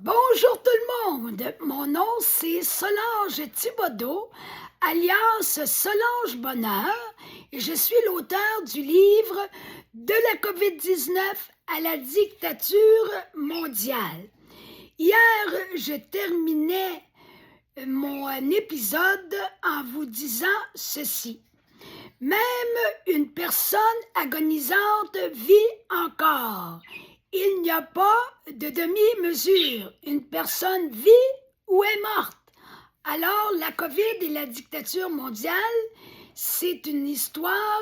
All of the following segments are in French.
Bonjour tout le monde, mon nom c'est Solange Thibodeau, alias Solange Bonheur, et je suis l'auteur du livre « De la COVID-19 à la dictature mondiale ». Hier, je terminais mon épisode en vous disant ceci. Même une personne agonisante vit encore. Il n'y a pas de demi-mesure. Une personne vit ou est morte. Alors, la COVID et la dictature mondiale, c'est une histoire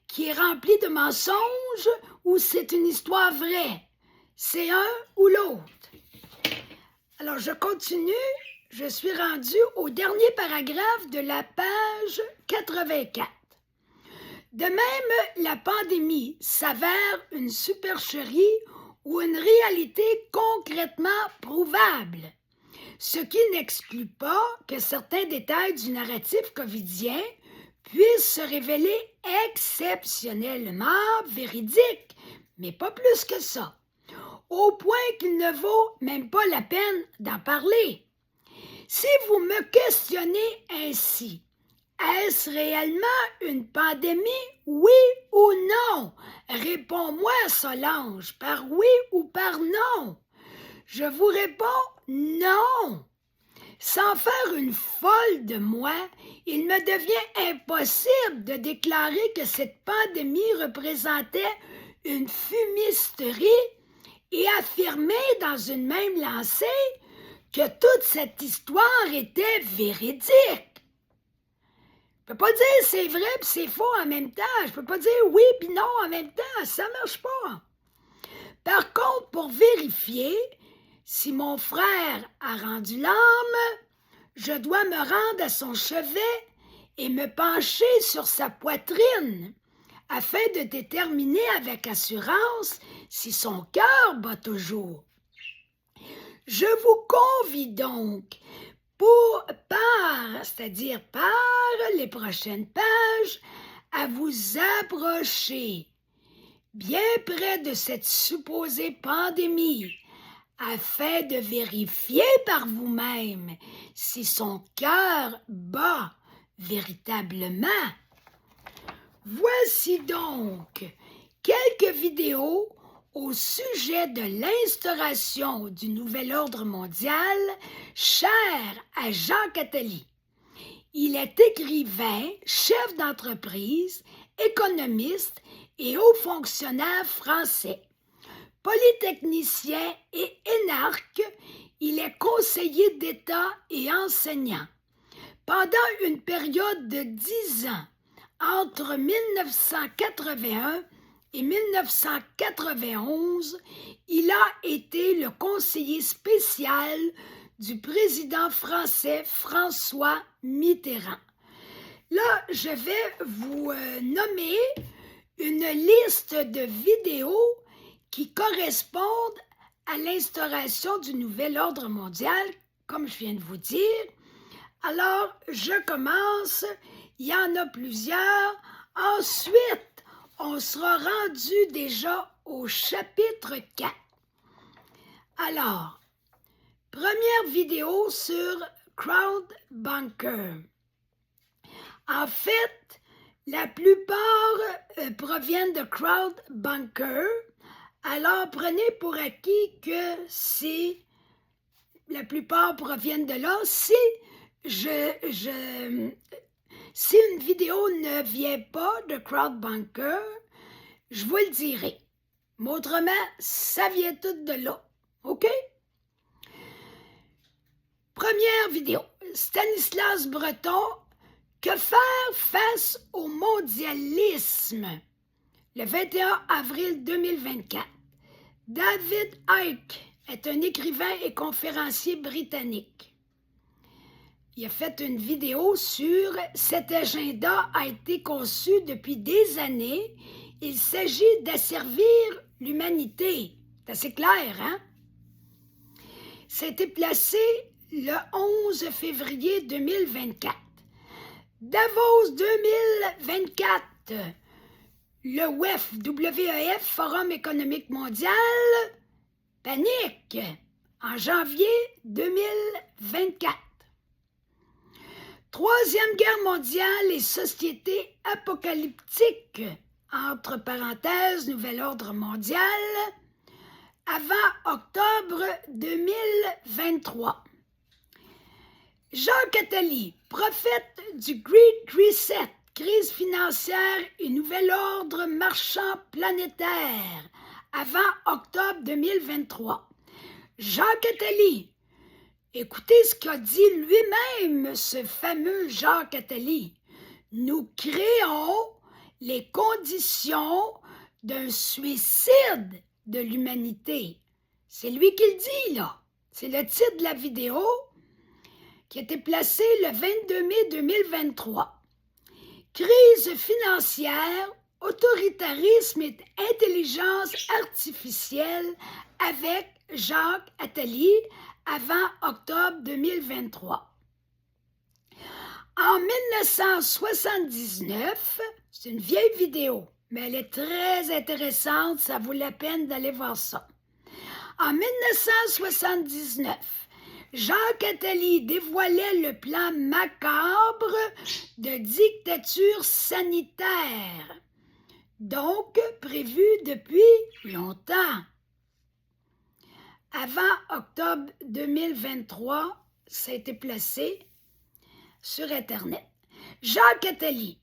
qui est remplie de mensonges ou c'est une histoire vraie? C'est un ou l'autre. Alors, je continue. Je suis rendue au dernier paragraphe de la page 84. De même, la pandémie s'avère une supercherie ou une réalité concrètement prouvable, ce qui n'exclut pas que certains détails du narratif covidien puissent se révéler exceptionnellement véridiques, mais pas plus que ça, au point qu'il ne vaut même pas la peine d'en parler. Si vous me questionnez ainsi, est-ce réellement une pandémie, oui ou non? Réponds-moi, Solange, par oui ou par non? Je vous réponds non. Sans faire une folle de moi, il me devient impossible de déclarer que cette pandémie représentait une fumisterie et affirmer dans une même lancée que toute cette histoire était véridique. Je peux pas dire c'est vrai puis c'est faux en même temps. Je peux pas dire oui puis non en même temps. Ça marche pas. Par contre, pour vérifier si mon frère a rendu l'âme, je dois me rendre à son chevet et me pencher sur sa poitrine afin de déterminer avec assurance si son cœur bat toujours. Je vous convie donc c'est-à-dire par les prochaines pages, à vous approcher bien près de cette supposée pandémie afin de vérifier par vous-même si son cœur bat véritablement. Voici donc quelques vidéos au sujet de l'instauration du nouvel ordre mondial, cher à Jacques Attali. Il est écrivain, chef d'entreprise, économiste et haut fonctionnaire français. Polytechnicien et énarque, il est conseiller d'État et enseignant. Pendant une période de 10 ans, entre 1981 et 1991, il a été le conseiller spécial du président français François Mitterrand. Là, je vais vous nommer une liste de vidéos qui correspondent à l'instauration du nouvel ordre mondial, comme je viens de vous dire. Alors, je commence. Il y en a plusieurs. Ensuite, on sera rendu déjà au chapitre 4. Alors, première vidéo sur CrowdBunker. En fait, la plupart proviennent de CrowdBunker. Alors, prenez pour acquis que la plupart proviennent de là. Si une vidéo ne vient pas de CrowdBunker, je vous le dirai. Mais autrement, ça vient tout de là. OK? Première vidéo. Stanislas Breton. Que faire face au mondialisme? Le 21 avril 2024. David Icke est un écrivain et conférencier britannique. Il a fait une vidéo sur « Cet agenda a été conçu depuis des années. Il s'agit d'asservir l'humanité. » C'est assez clair, hein? C'était placé le 11 février 2024. Davos 2024. Le WEF, Forum économique mondial, panique. en janvier 2024. Troisième Guerre mondiale et société apocalyptique, entre parenthèses, nouvel ordre mondial, avant octobre 2023. Jacques Attali, prophète du Great Reset, crise financière et nouvel ordre marchand planétaire, avant octobre 2023. Jacques Attali, écoutez ce qu'a dit lui-même ce fameux Jacques Attali. Nous créons les conditions d'un suicide de l'humanité. C'est lui qui le dit, là. C'est le titre de la vidéo qui a été placée le 22 mai 2023. Crise financière, autoritarisme et intelligence artificielle avec Jacques Attali avant octobre 2023. En 1979, c'est une vieille vidéo, mais elle est très intéressante, ça vaut la peine d'aller voir ça. En 1979, Jacques Attali dévoilait le plan macabre de dictature sanitaire, donc prévu depuis longtemps. Avant octobre 2023, ça a été placé sur Internet. Jacques Attali.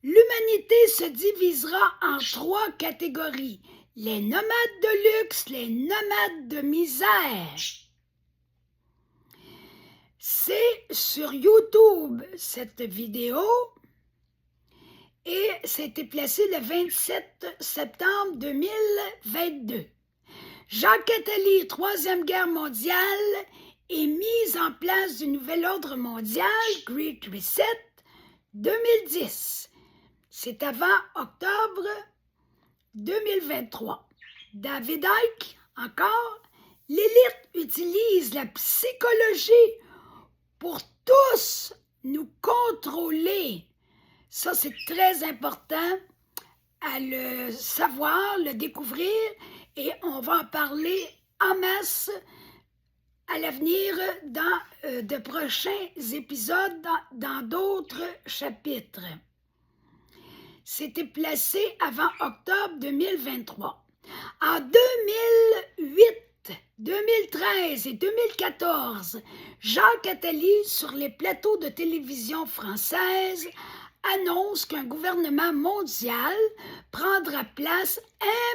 L'humanité se divisera en 3 catégories. Les nomades de luxe, les nomades de misère. C'est sur YouTube, cette vidéo, et c'était placé le 27 septembre 2022. Jacques Attali, Troisième Guerre mondiale et mise en place du nouvel ordre mondial, Great Reset, 2010. C'est avant octobre 2023. David Icke, encore, l'élite utilise la psychologie pour tous nous contrôler. Ça, c'est très important à le savoir, le découvrir, et on va en parler en masse à l'avenir dans de prochains épisodes, dans d'autres chapitres. C'était placé avant octobre 2023. En 2008, 2013 et 2014, Jacques Attali, sur les plateaux de télévision française, annonce qu'un gouvernement mondial prendra place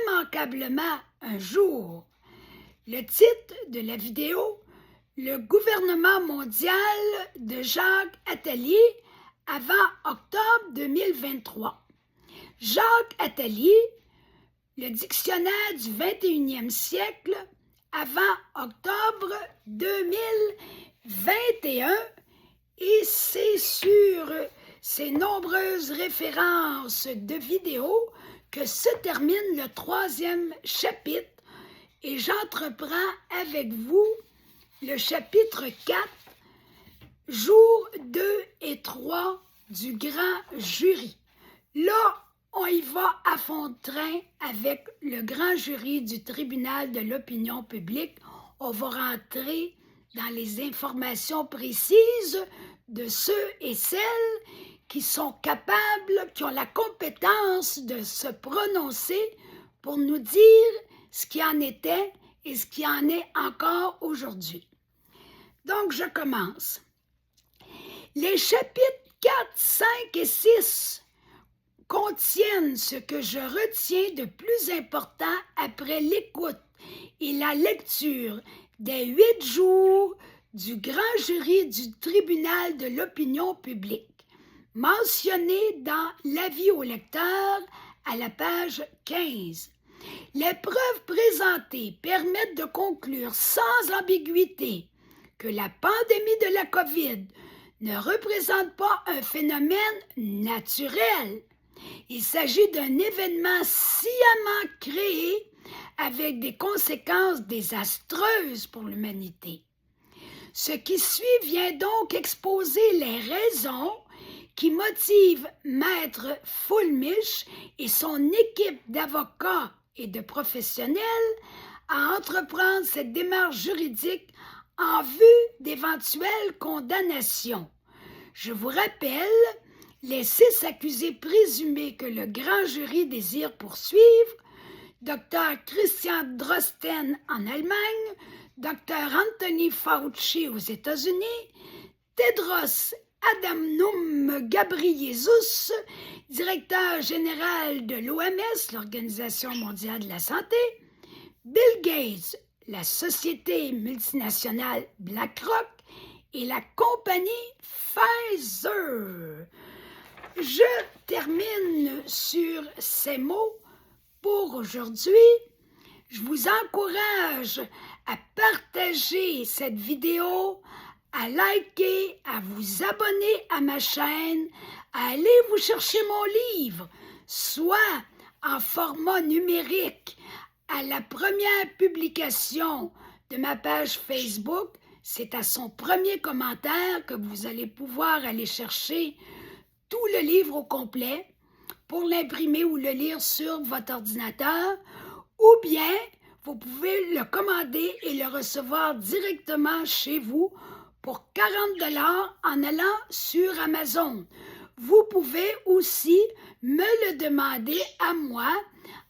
immanquablement un jour. Le titre de la vidéo, le gouvernement mondial de Jacques Attali avant octobre 2023. Jacques Attali, le dictionnaire du 21e siècle avant octobre 2021, et c'est sur ces nombreuses références de vidéos que se termine le 3e chapitre, et j'entreprends avec vous le chapitre 4, jours 2 et 3 du grand jury. Là, on y va à fond de train avec le grand jury du tribunal de l'opinion publique. On va rentrer dans les informations précises de ceux et celles qui sont capables, qui ont la compétence de se prononcer pour nous dire ce qui en était et ce qui en est encore aujourd'hui. Donc, je commence. Les chapitres 4, 5 et 6 contiennent ce que je retiens de plus important après l'écoute et la lecture des 8 jours du grand jury du tribunal de l'opinion publique, mentionné dans l'avis au lecteur à la page 15. Les preuves présentées permettent de conclure sans ambiguïté que la pandémie de la COVID ne représente pas un phénomène naturel. Il s'agit d'un événement sciemment créé avec des conséquences désastreuses pour l'humanité. Ce qui suit vient donc exposer les raisons qui motivent Maître Fulmich et son équipe d'avocats et de professionnels à entreprendre cette démarche juridique en vue d'éventuelles condamnations. Je vous rappelle les 6 accusés présumés que le grand jury désire poursuivre: Dr. Christian Drosten en Allemagne, Dr. Anthony Fauci aux États-Unis, Tedros Adhanom Ghebreyesus, directeur général de l'OMS, l'Organisation mondiale de la santé, Bill Gates, la société multinationale BlackRock et la compagnie Pfizer. Je termine sur ces mots pour aujourd'hui. Je vous encourage à partager cette vidéo, à liker, à vous abonner à ma chaîne, à aller vous chercher mon livre, soit en format numérique à la première publication de ma page Facebook. C'est à son premier commentaire que vous allez pouvoir aller chercher tout le livre au complet pour l'imprimer ou le lire sur votre ordinateur, ou bien vous pouvez le commander et le recevoir directement chez vous pour 40 $ en allant sur Amazon. Vous pouvez aussi me le demander à moi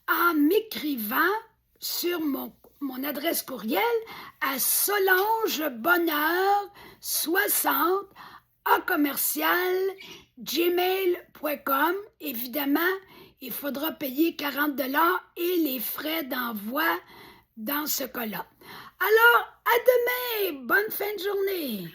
en m'écrivant sur mon adresse courriel à solangebonneur60@gmail.com. Évidemment, il faudra payer 40 $ et les frais d'envoi dans ce cas-là. Alors, à demain! Bonne fin de journée!